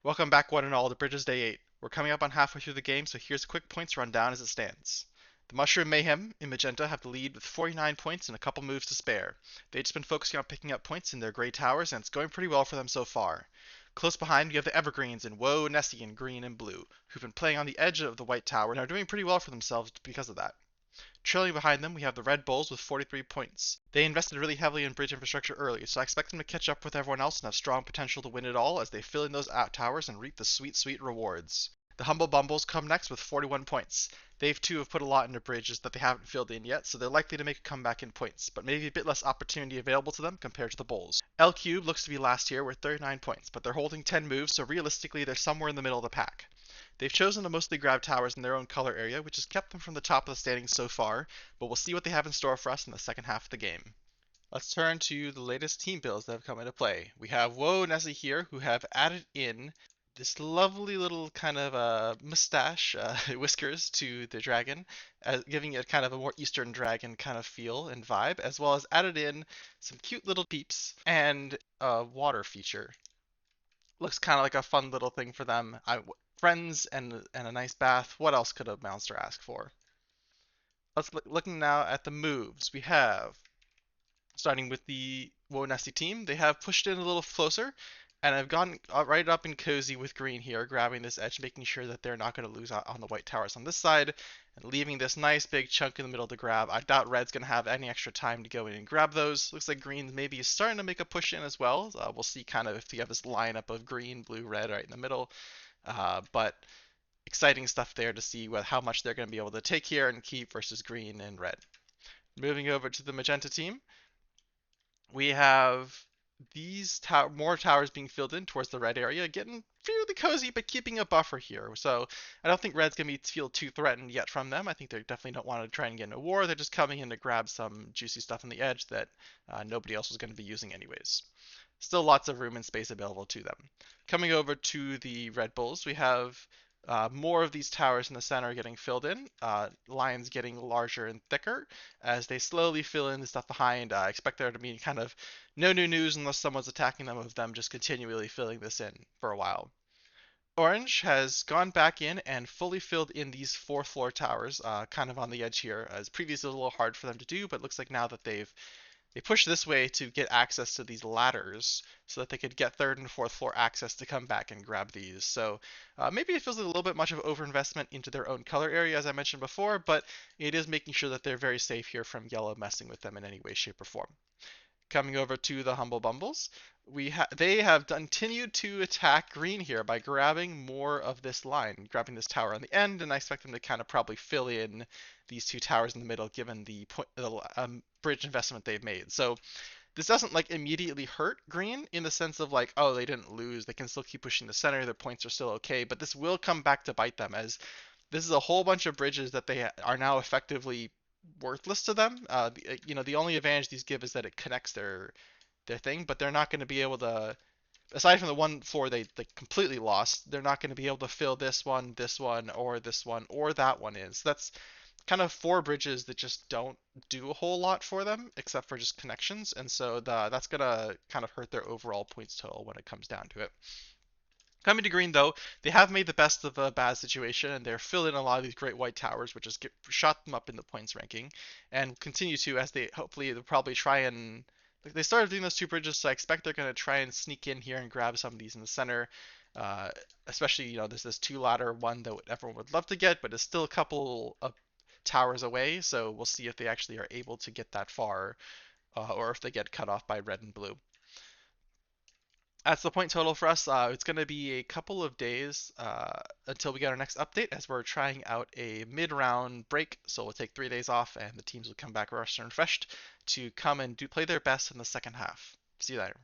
Welcome back one and all to Bridges Day 8. We're coming up on halfway through the game, so here's a quick points rundown as it stands. The Mushroom Mayhem in Magenta have the lead with 49 points and a couple moves to spare. They've just been focusing on picking up points in their gray towers, and it's going pretty well for them so far. Close behind, you have the Evergreens in Whoah Nessie in green and blue, who've been playing on the edge of the white tower and are doing pretty well for themselves because of that. Trailing behind them, we have the Red Bulls with 43 points. They invested really heavily in bridge infrastructure early, so I expect them to catch up with everyone else and have strong potential to win it all as they fill in those out towers and reap the sweet, sweet rewards. The Humble Bumbles come next with 41 points. They too have put a lot into bridges that they haven't filled in yet, so they're likely to make a comeback in points, but maybe a bit less opportunity available to them compared to the Bulls. L Cube looks to be last here with 39 points, but they're holding 10 moves, so realistically they're somewhere in the middle of the pack. They've chosen to mostly grab towers in their own color area, which has kept them from the top of the standings so far, but we'll see what they have in store for us in the second half of the game. Let's turn to the latest team builds that have come into play. We have Whoah Nessie here, who have added in this lovely little kind of mustache, whiskers to the dragon, giving it kind of a more Eastern dragon kind of feel and vibe, as well as added in some cute little peeps and a water feature. Looks kind of like a fun little thing for them. Friends and a nice bath. What else could a monster ask for? Let's looking now at the moves. We have starting with the Whoah Nessie team. They have pushed in a little closer, and I've gone right up and cozy with green here, grabbing this edge, making sure that they're not going to lose out on the white towers on this side, and leaving this nice big chunk in the middle to grab. I doubt red's going to have any extra time to go in and grab those. Looks like green maybe is starting to make a push in as well. We'll see kind of if you have this lineup of green, blue, red right in the middle. But exciting stuff there to see how much they're going to be able to take here and keep versus green and red. Moving over to the magenta team, we have these more towers being filled in towards the red area, getting fairly cozy, but keeping a buffer here. So I don't think red's gonna feel too threatened yet from them. I think they definitely don't want to try and get in a war. They're just coming in to grab some juicy stuff on the edge that nobody else was going to be using anyways. Still lots of room and space available to them. Coming over to the Red Bulls, we have more of these towers in the center getting filled in, lines getting larger and thicker as they slowly fill in the stuff behind. I expect there to be kind of no new news unless someone's attacking them of them just continually filling this in for a while. Orange has gone back in and fully filled in these fourth floor towers, kind of on the edge here, as previously it was a little hard for them to do, but looks like now that they pushed this way to get access to these ladders so that they could get third and fourth floor access to come back and grab these. So maybe it feels like a little bit much of overinvestment into their own color area, as I mentioned before, but it is making sure that they're very safe here from yellow messing with them in any way, shape, or form. Coming over to the Humble Bumbles, they have continued to attack green here by grabbing more of this line, grabbing this tower on the end, and I expect them to kind of probably fill in these two towers in the middle, given the bridge investment they've made. So this doesn't like immediately hurt green in the sense of like, oh, they didn't lose, they can still keep pushing the center, their points are still okay, but this will come back to bite them as this is a whole bunch of bridges that they are now effectively worthless to them. The only advantage these give is that it connects their thing, but they're not going to be able to. Aside from the one floor they completely lost, they're not going to be able to fill this one, or that one in. So that's kind of four bridges that just don't do a whole lot for them except for just connections, and so that's gonna kind of hurt their overall points total when it comes down to it. Coming to green, though, they have made the best of a bad situation, and they're filling a lot of these great white towers, which has shot them up in the points ranking, and continue to as they'll probably try and like, they started doing those two bridges, so I expect they're going to try and sneak in here and grab some of these in the center. Especially, there's this two ladder one that everyone would love to get, but it's still a couple of towers away, so we'll see if they actually are able to get that far, or if they get cut off by red and blue. That's the point total for us. It's going to be a couple of days until we get our next update as we're trying out a mid-round break. So we'll take 3 days off and the teams will come back rested and refreshed to come and play their best in the second half. See you later.